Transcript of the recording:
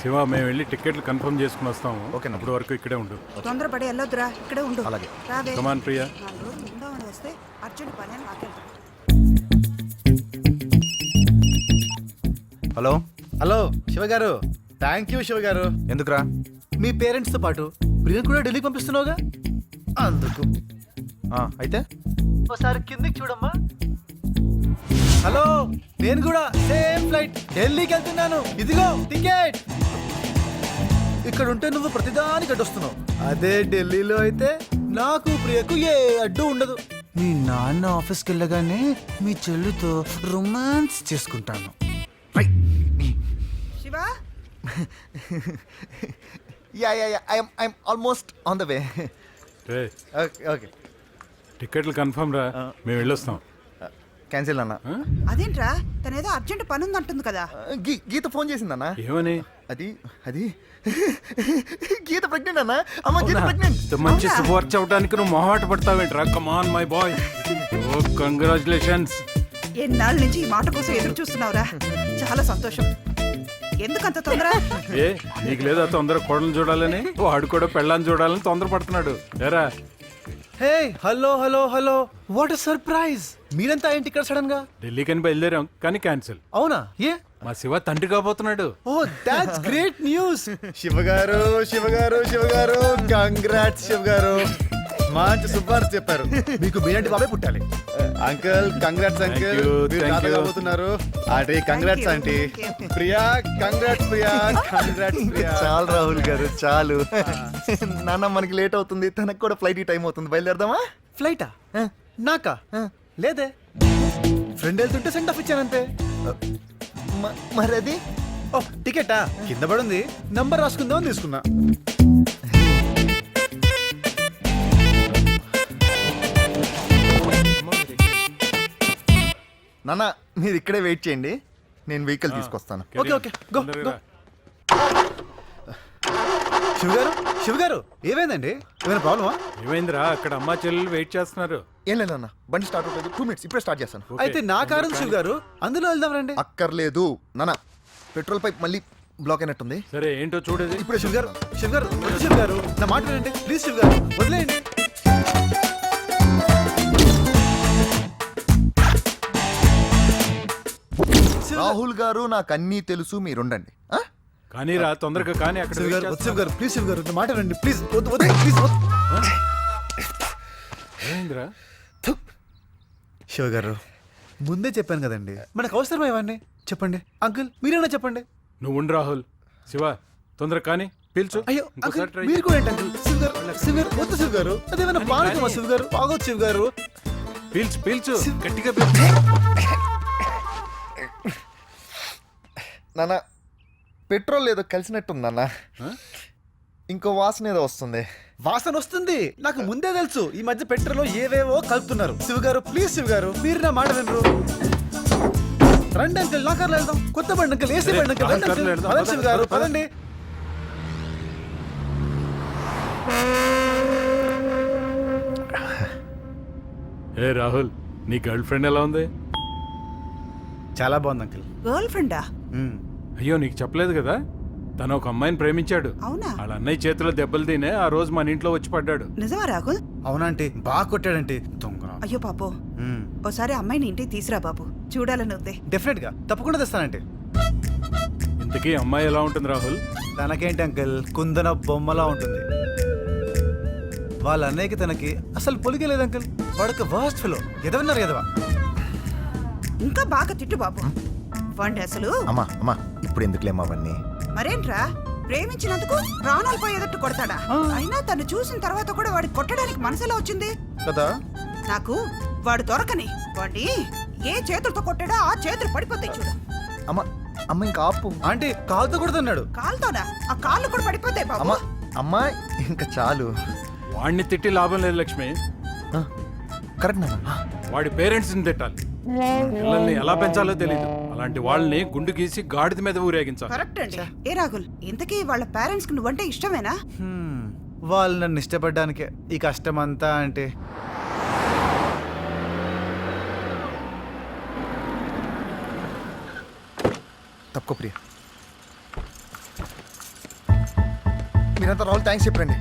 శివ మేము వెళ్ళి టికెట్లు కన్ఫర్మ్ చేసుకుని వస్తాము. ఓకే, అప్పుడు వరకు ఇక్కడే ఉండు. తొందరపడి వెళ్ళొద్దురా, ఇక్కడే ఉండు. అలాగే. రావే. కమాన్ ప్రియా. 4 రోజులు ఉందామని వస్తే అర్జెంట్ పని అని నాకెళ్తాను. హలో హలో శివగారు, థ్యాంక్ యూ శివగారు. ఎందుకురా? మీ పేరెంట్స్తో పాటు ప్రియను కూడా ఢిల్లీకి పంపిస్తున్నావుగా, అందుకు. అయితే ఒకసారి కిందికి చూడమ్మా. హలో, నేను కూడా సేమ్ ఫ్లైట్ ఢిల్లీకి వెళ్తున్నాను. ఇదిగో టికెట్. ఇక్కడ ఉంటే నువ్వు ప్రతిదానికి అడ్డొస్తున్నావు. అదే ఢిల్లీలో అయితే నాకు ప్రియకు ఏ అడ్డు ఉండదు. మీ నాన్న ఆఫీస్కి వెళ్ళగానే మీ చెల్లితో రొమాన్స్ చేసుకుంటాను. Shiva, I'm almost on the way. Ray okay, టికెట్లు కన్ఫర్మ్ రా, మేము వెళ్ళొస్తాం. క్యాన్సిల్ అన్న. అదేంట్రా తనేదో అర్జెంట్ పని ఉందంటుంది కదా. గీత ఫోన్ చేసిందన్న. ఏమని? అది అది గీత ప్రెగ్నెంట్ అన్న. అమ్మ గీత ప్రెగ్నెంట్. ఇంత మంచి శుభవార్త అవడానికి నువ్వు మొహాట పడతావేంట్రా? Come on my. Boy congratulations. ఎన్నాళ్ళ నుంచి ఈ మాట కోసం ఎదురు చూస్తున్నావురా. చాలా సంతోషం. ఎందుకంత తొందర? ఏ నీకు లేదా తొందర కోడలు చూడాలని? వాడు కూడా పెళ్ళాన్ని చూడాలని తొందర పడుతున్నాడు. ఏరా హే, hello hello hello, what a surprise. మీరంతా ఏంటి ఇక్కడ సడన్ గా? ఢిల్లీకి అని బయలుదేరాం కానీ క్యాన్సిల్. అవునా? ఏ? మా శివ తండ్రి కాబోతున్నాడు. ఓ, దట్స్ గ్రేట్ న్యూస్. శివగారు శివగారు శివగారు కంగ్రాట్స్ శివగారు. మంచి శుభార్త చెప్పారు. మీకు మీరంటి బాబే పుట్టాలి. Uncle congrats uncle. you, మీరు thank తాతగా you. పోతున్నారు. Aunty congrats you, aunty. thank you. Priya congrats Priya. Congrats Priya. చాలు రాహుల్ గారు చాలు. నాన్న మనకి లేట్ అవుతుంది, తనకు కూడా ఫ్లైట్ టైం అవుతుంది. బయలుదేరదామా? ఫ్లైటా? నాకా? లేదే, ఫ్రెండ్ వెళ్తుంటే సెండ్ ఆఫ్ ఇచ్చానంతే. మరి అది ఓ, టికెటా కింద పడుంది, నంబర్ రాసుకుందామని తీసుకున్నా. నాన్న మీరు ఇక్కడే వెయిట్ చేయండి, నేను వెహికల్ తీసుకొస్తాను. Okay okay, go go. శివగారు శివగారు, ఏమైందండి? ఏమైనా ప్రాబ్లమా? ఏమైందిరా? అక్కడ అమ్మా చెల్లెలు వెయిట్ చేస్తున్నారు. ఏం లేదన్న, బండి స్టార్ట్ అవుతుంది. 2 minutes ఇప్పుడే స్టార్ట్ చేస్తాను. Okay. అయితే నా కారు శివగారు, అందులో వెళ్దాం రండి. అక్కర్లేదు నాన్న, పెట్రోల్ పైప్ మళ్ళీ బ్లాక్ అయినట్టుంది. సరే ఏంటో చూడేది. ఇప్పుడు శివగారు శివగారు వద్దు శివగారు, నా మాట వినండి ప్లీజ్. శివగారు వదిలేయండి. రాహుల్ గారు నాకు అన్నీ తెలుసు, మీరుండండి. కానీ రా తొందరగా కానీ. అక్కడ శివగారు wait వద్దు చేస్తున్నారు. శివగారు ప్లీజ్. శివగారు నా మాట వినండి ప్లీజ్. వద్దు వద్దు ప్లీజ్. ఏమైందిరా? శివగారు ముందే చెప్పాను కదండి, మనకు అవసరమా ఇవన్నీ? చెప్పండి అంకుల్, మీరేనా చెప్పండి. నువ్వు ఉండు రాహుల్. శివ తొందర కానీ పిలుచు. అయ్యో ఇంకోసారి అంకుల్, try మీరు కూడా ఏంటి అంకుల్? శివగారు శివగారు వద్దు శివగారు, అదేమైనా కానీ, పానకమా కానీ. శివగారు? బాగోదు శివగారు. పీల్చు పీల్చు గట్టిగా పీల్చు. నాన్న పెట్రోల్ ఏదో కలిసినట్టుంది నాన్న. ఇంకో వాసన ఏదో వస్తుంది. వాసన వస్తుంది, నాకు ముందే తెలుసు. ఈ మధ్య పెట్రోల్ ఏవేవో కలుపుతున్నారు. శివగారు ప్లీజ్ శివగారు, మీరు నా మాట వినరు. రండి అంకుల్, నా కార్లో వెళ్దాం. కొత్త బండి అంకుల్, ఏసీ బండి అంకుల్. రండి కార్లో అంకుల్. వెళ్దాం. పదండి శివగారు పదండి. ఏ రాహుల్, నీ గర్ల్ ఫ్రెండ్ ఎలా ఉంది? చాలా బాగుంది అంకుల్. గర్ల్ ఫ్రెండా? అయ్యో నీకు చెప్పలేదు కదా, తను ఒక అమ్మాయిని ప్రేమించాడు. అవునా? వాళ్ళ అన్నయ్య చేతిలో దెబ్బలు తినే ఆ రోజు మన ఇంట్లో వచ్చి పడ్డాడు. నిజమా రాహుల్? అవునంటే బాగా కొట్టాడంటే దొంగ. అయ్యో పాపో, ఓసారి అమ్మాయిని ఇంటికి తీసురా బాబు, చూడాలని ఉంది. డెఫినెట్ గా తప్పకుండా తెస్తానంటే. ఇంతకీ అమ్మాయి ఎలా ఉంటుంది రాహుల్? తనకేంటి అంకుల్, కుందన బొమ్మలా ఉంటుంది. వాళ్ళ అన్నయ్యకి తనకి అసలు పొలిగే లేదు అంకుల్. వాడొక వర్స్ట్ ఫెలో. ఎదవన్నారు ఎదవా. ఇంకా బాగా తిట్టు బాబు. వాడిని అసలు. అమ్మా అమ్మా ఇప్పుడు ఎందుకులేమా అవన్నీ? మరేంట్రా, ప్రేమించినందుకు ప్రాణాలు పోయేటట్టు కొడతాడా? అయినా తను చూసిన తర్వాత కూడా వాడికి కొట్టడానికి మనసులో వచ్చింది కదా. నాకు వాడు దొరకని వాడిని ఏ చేతులతో కొట్టాడో ఆ చేతులు పడిపోతాయి చూడు. అమ్మ అమ్మ ఇంకా ఆపు. ఆంటీ కాలుతో కూడా తన్నాడు. కాలుతోనా? ఆ కాళ్ళు కూడా పడిపోతాయి బాబు. అమ్మా అమ్మా ఇంకా చాలు. వాడిని తిట్టి లాభం లేదు లక్ష్మి. కరెక్ట్ నాన్న. వాడి పేరెంట్స్ని తిట్టాలి. పిల్లల్ని ఎలా పెంచాలో తెలీదు. అలాంటి వాళ్ళని గుండు గీసి గాడిద మీద ఊరేగించాలి. కరెక్ట్ అండి. ఏ రాహుల్, ఇంతకీ వాళ్ళ పేరెంట్స్ కి నువ్వంటే ఇష్టమేనా? వాళ్ళు నన్ను ఇష్టపడ్డానికే ఈ కష్టం అంతా. అంటే తక్కువ ప్రియ. మీరంతా రాహుల్ థ్యాంక్స్ చెప్పండి.